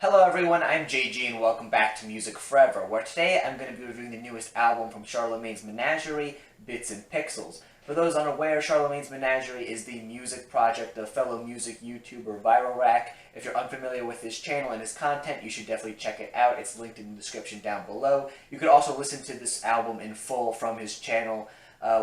Hello everyone, I'm JG and welcome back to Music Forever, where today I'm going to be reviewing the newest album from Charlemagne's Menagerie, Bits and Pixels. For those unaware, Charlemagne's Menagerie is the music project of fellow music YouTuber Viral Rack. If you're unfamiliar with his channel and his content, you should definitely check it out. It's linked in the description down below. You could also listen to this album in full from his channel,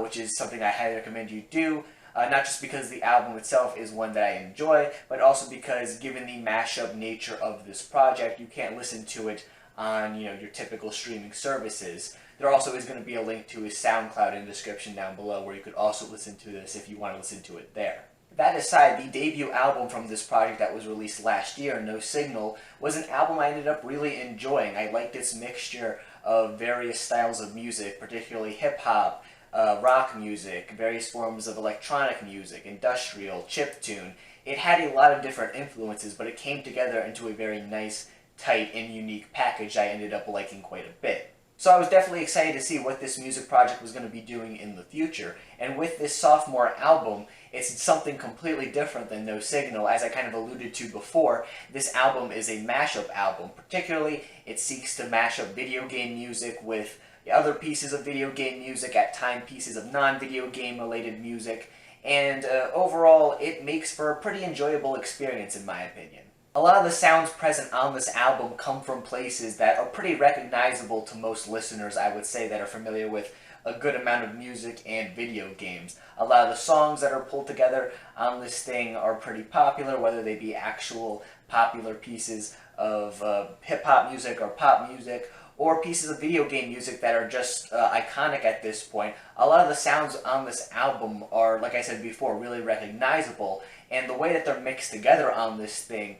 which is something I highly recommend you do. Not just because the album itself is one that I enjoy, but also because given the mashup nature of this project, you can't listen to it on your typical streaming services. There also is going to be a link to his SoundCloud in the description down below where you could also listen to this if you want to listen to it there. That aside, the debut album from this project that was released last year, No Signal, was an album I ended up really enjoying. I liked its mixture of various styles of music, particularly hip-hop, rock music, various forms of electronic music, industrial, chiptune. It had a lot of different influences, but it came together into a very nice, tight, and unique package I ended up liking quite a bit. So I was definitely excited to see what this music project was going to be doing in the future. And with this sophomore album, it's something completely different than No Signal. As I kind of alluded to before, this album is a mashup album. Particularly, it seeks to mash up video game music with other pieces of video game music, at times pieces of non-video game related music, and overall it makes for a pretty enjoyable experience in my opinion. A lot of the sounds present on this album come from places that are pretty recognizable to most listeners, I would say, that are familiar with a good amount of music and video games. A lot of the songs that are pulled together on this thing are pretty popular, whether they be actual popular pieces of hip-hop music or pop music, or pieces of video game music that are just iconic at this point. A lot of the sounds on this album are, like I said before, really recognizable, and the way that they're mixed together on this thing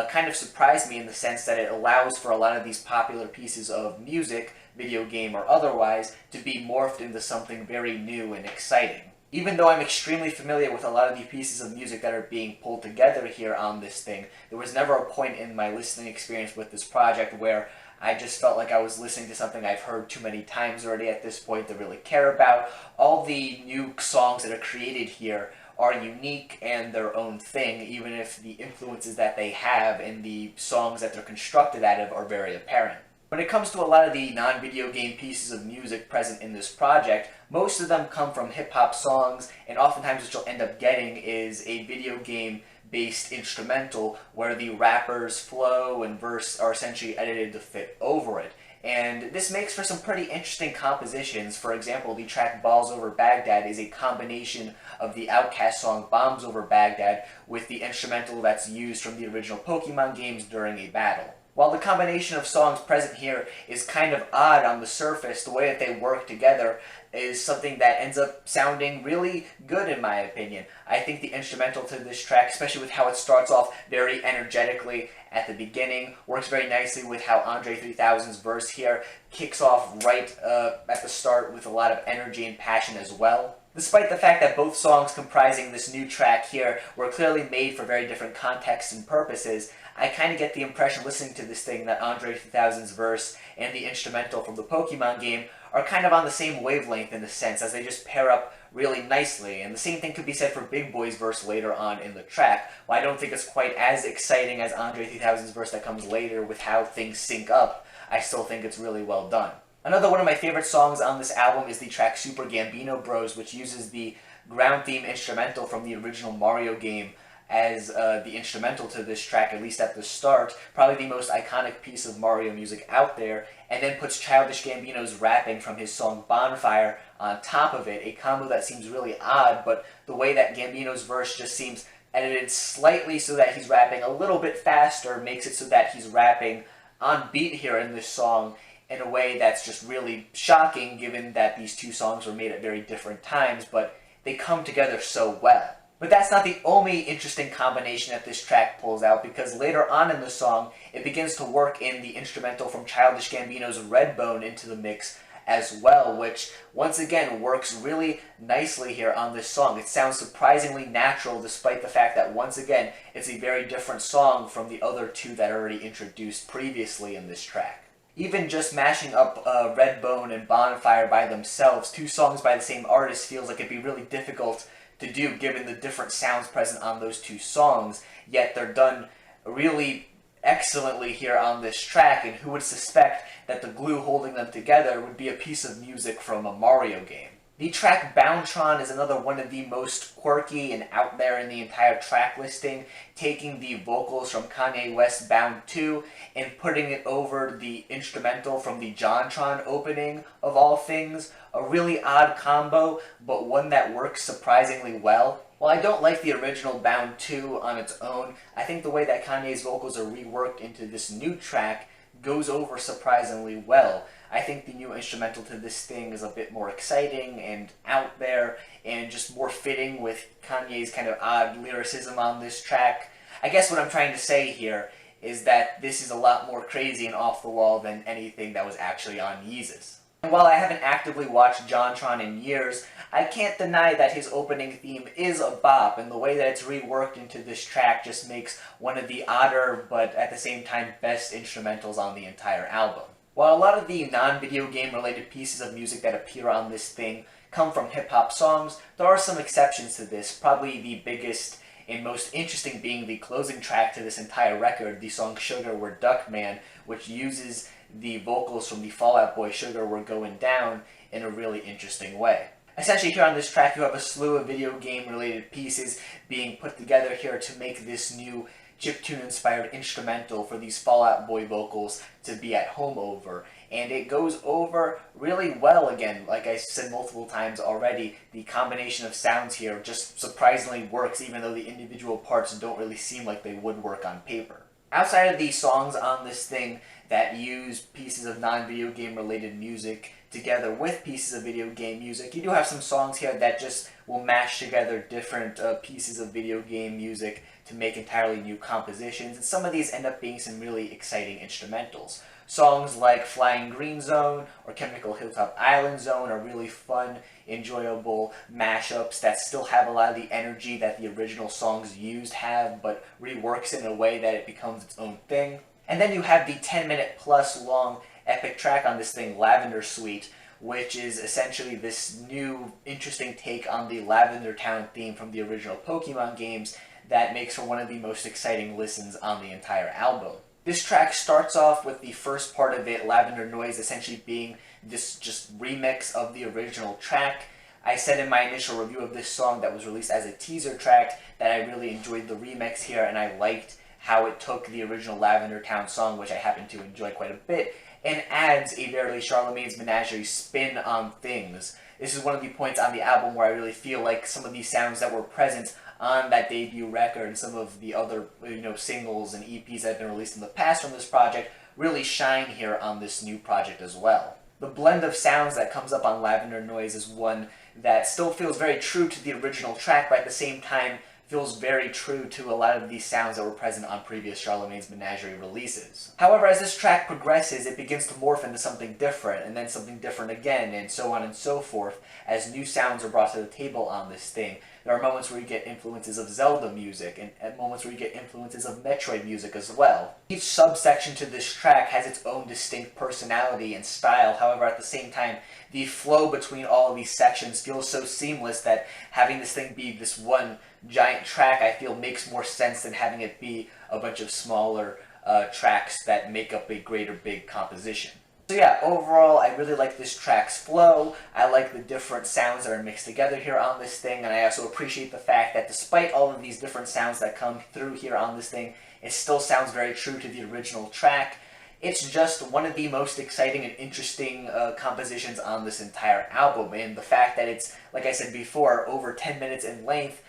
kind of surprised me in the sense that it allows for a lot of these popular pieces of music, video game or otherwise, to be morphed into something very new and exciting. Even though I'm extremely familiar with a lot of the pieces of music that are being pulled together here on this thing, there was never a point in my listening experience with this project where I just felt like I was listening to something I've heard too many times already at this point to really care about. All the new songs that are created here are unique and their own thing, even if the influences that they have and the songs that they're constructed out of are very apparent. When it comes to a lot of the non-video game pieces of music present in this project, most of them come from hip-hop songs, and oftentimes what you'll end up getting is a video game based instrumental where the rapper's flow and verse are essentially edited to fit over it. And this makes for some pretty interesting compositions. For example, the track Balls Over Baghdad is a combination of the Outkast song Bombs Over Baghdad with the instrumental that's used from the original Pokemon games during a battle. While the combination of songs present here is kind of odd on the surface, the way that they work together is something that ends up sounding really good in my opinion. I think the instrumental to this track, especially with how it starts off very energetically at the beginning, works very nicely with how Andre 3000's verse here kicks off right at the start with a lot of energy and passion as well. Despite the fact that both songs comprising this new track here were clearly made for very different contexts and purposes, I kind of get the impression listening to this thing that Andre 3000's verse and the instrumental from the Pokemon game are kind of on the same wavelength in a sense, as they just pair up really nicely. And the same thing could be said for Big Boy's verse later on in the track. While I don't think it's quite as exciting as Andre 3000's verse that comes later with how things sync up, I still think it's really well done. Another one of my favorite songs on this album is the track Super Gambino Bros, which uses the ground theme instrumental from the original Mario game as the instrumental to this track, at least at the start, probably the most iconic piece of Mario music out there, and then puts Childish Gambino's rapping from his song Bonfire on top of it, a combo that seems really odd, but the way that Gambino's verse just seems edited slightly so that he's rapping a little bit faster makes it so that he's rapping on beat here in this song in a way that's just really shocking given that these two songs were made at very different times, but they come together so well. But that's not the only interesting combination that this track pulls out, because later on in the song, it begins to work in the instrumental from Childish Gambino's Redbone into the mix as well, which once again works really nicely here on this song. It sounds surprisingly natural despite the fact that once again, it's a very different song from the other two that are already introduced previously in this track. Even just mashing up Redbone and Bonfire by themselves, two songs by the same artist, feels like it'd be really difficult to do given the different sounds present on those two songs, yet they're done really excellently here on this track, and who would suspect that the glue holding them together would be a piece of music from a Mario game. The track Bountron is another one of the most quirky and out there in the entire track listing, taking the vocals from Kanye West's Bound 2 and putting it over the instrumental from the JonTron opening, of all things. A really odd combo, but one that works surprisingly well. While I don't like the original Bound 2 on its own, I think the way that Kanye's vocals are reworked into this new track goes over surprisingly well. I think the new instrumental to this thing is a bit more exciting and out there and just more fitting with Kanye's kind of odd lyricism on this track. I guess what I'm trying to say here is that this is a lot more crazy and off the wall than anything that was actually on Yeezus. And while I haven't actively watched JonTron in years, I can't deny that his opening theme is a bop, and the way that it's reworked into this track just makes one of the odder, but at the same time best instrumentals on the entire album. While a lot of the non-video game related pieces of music that appear on this thing come from hip-hop songs, there are some exceptions to this, probably the biggest and most interesting being the closing track to this entire record, the song Sugar We're Duck Man, which uses the vocals from the Fall Out Boy Sugar We're Going Down in a really interesting way. Essentially here on this track you have a slew of video game related pieces being put together here to make this new chiptune inspired instrumental for these Fall Out Boy vocals to be at home over. And it goes over really well again. Like I said multiple times already, the combination of sounds here just surprisingly works, even though the individual parts don't really seem like they would work on paper. Outside of the songs on this thing that use pieces of non-video game related music together with pieces of video game music, you do have some songs here that just will mash together different pieces of video game music to make entirely new compositions, and some of these end up being some really exciting instrumentals. Songs like Flying Green Zone or Chemical Hilltop Island Zone are really fun, enjoyable mashups that still have a lot of the energy that the original songs used have, but reworks in a way that it becomes its own thing. And then you have the 10-minute plus long epic track on this thing, Lavender Suite, which is essentially this new interesting take on the Lavender Town theme from the original Pokemon games that makes for one of the most exciting listens on the entire album. This track starts off with the first part of it, Lavender Noise, essentially being this just remix of the original track. I said in my initial review of this song that was released as a teaser track that I really enjoyed the remix here, and I liked how it took the original Lavender Town song, which I happen to enjoy quite a bit, and adds a very Charlemagne's Menagerie spin on things. This is one of the points on the album where I really feel like some of these sounds that were present on that debut record and some of the other singles and EPs that have been released in the past from this project really shine here on this new project as well. The blend of sounds that comes up on Lavender Noise is one that still feels very true to the original track, but at the same time feels very true to a lot of these sounds that were present on previous Charlemagne's Menagerie releases. However, as this track progresses, it begins to morph into something different, and then something different again, and so on and so forth, as new sounds are brought to the table on this thing. There are moments where you get influences of Zelda music, and moments where you get influences of Metroid music as well. Each subsection to this track has its own distinct personality and style, however, at the same time, the flow between all of these sections feels so seamless that having this thing be this one giant track, I feel, makes more sense than having it be a bunch of smaller tracks that make up a greater big composition. So yeah, overall, I really like this track's flow. I like the different sounds that are mixed together here on this thing, and I also appreciate the fact that despite all of these different sounds that come through here on this thing, it still sounds very true to the original track. It's just one of the most exciting and interesting compositions on this entire album, and the fact that it's, like I said before, over 10 minutes in length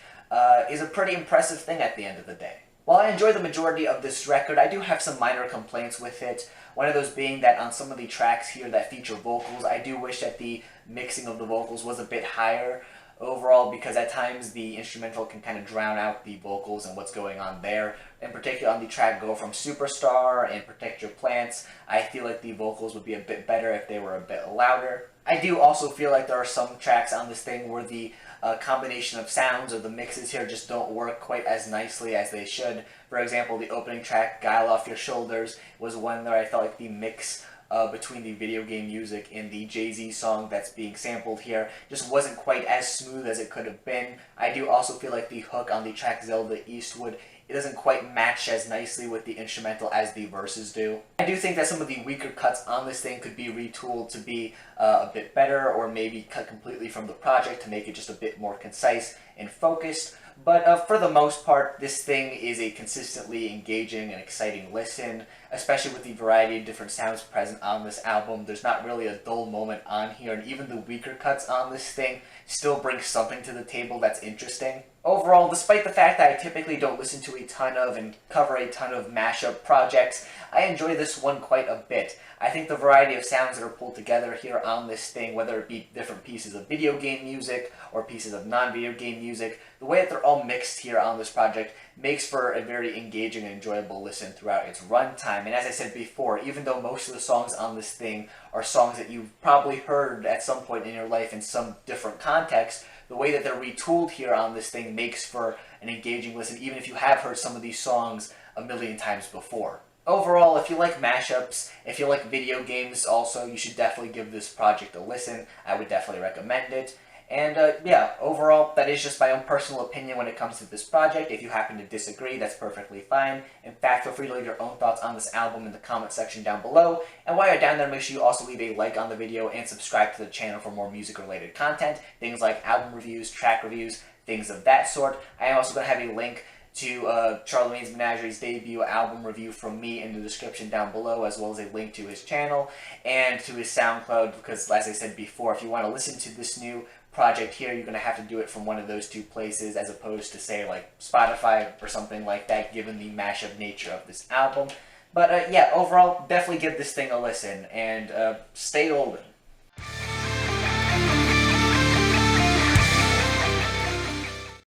is a pretty impressive thing at the end of the day. While I enjoy the majority of this record, I do have some minor complaints with it. One of those being that on some of the tracks here that feature vocals, I do wish that the mixing of the vocals was a bit higher overall, because at times the instrumental can kind of drown out the vocals and what's going on there. In particular on the track Go From Superstar and Protect Your Plants, I feel like the vocals would be a bit better if they were a bit louder. I do also feel like there are some tracks on this thing where the combination of sounds or the mixes here just don't work quite as nicely as they should. For example, the opening track, Guile Off Your Shoulders, was one where I felt like the mix between the video game music and the Jay-Z song that's being sampled here just wasn't quite as smooth as it could have been. I do also feel like the hook on the track Zelda Eastwood it doesn't quite match as nicely with the instrumental as the verses do. I do think that some of the weaker cuts on this thing could be retooled to be a bit better, or maybe cut completely from the project to make it just a bit more concise and focused. But for the most part, this thing is a consistently engaging and exciting listen, especially with the variety of different sounds present on this album. There's not really a dull moment on here, and even the weaker cuts on this thing still bring something to the table that's interesting. Overall, despite the fact that I typically don't listen to a ton of and cover a ton of mashup projects, I enjoy this one quite a bit. I think the variety of sounds that are pulled together here on this thing, whether it be different pieces of video game music or pieces of non-video game music, the way that they're all mixed here on this project makes for a very engaging and enjoyable listen throughout its runtime. And as I said before, even though most of the songs on this thing are songs that you've probably heard at some point in your life in some different context, the way that they're retooled here on this thing makes for an engaging listen, even if you have heard some of these songs a million times before. Overall, if you like mashups, if you like video games also, you should definitely give this project a listen. I would definitely recommend it. And yeah, overall, that is just my own personal opinion when it comes to this project. If you happen to disagree, that's perfectly fine. In fact, feel free to leave your own thoughts on this album in the comment section down below. And while you're down there, make sure you also leave a like on the video and subscribe to the channel for more music-related content. Things like album reviews, track reviews, things of that sort. I am also going to have a link to Charlemagne's Menagerie's debut album review from me in the description down below, as well as a link to his channel and to his SoundCloud, because as I said before, if you want to listen to this new project here, you're going to have to do it from one of those two places, as opposed to, say, like Spotify or something like that, given the mashup nature of this album. But yeah, overall, definitely give this thing a listen, and stay golden.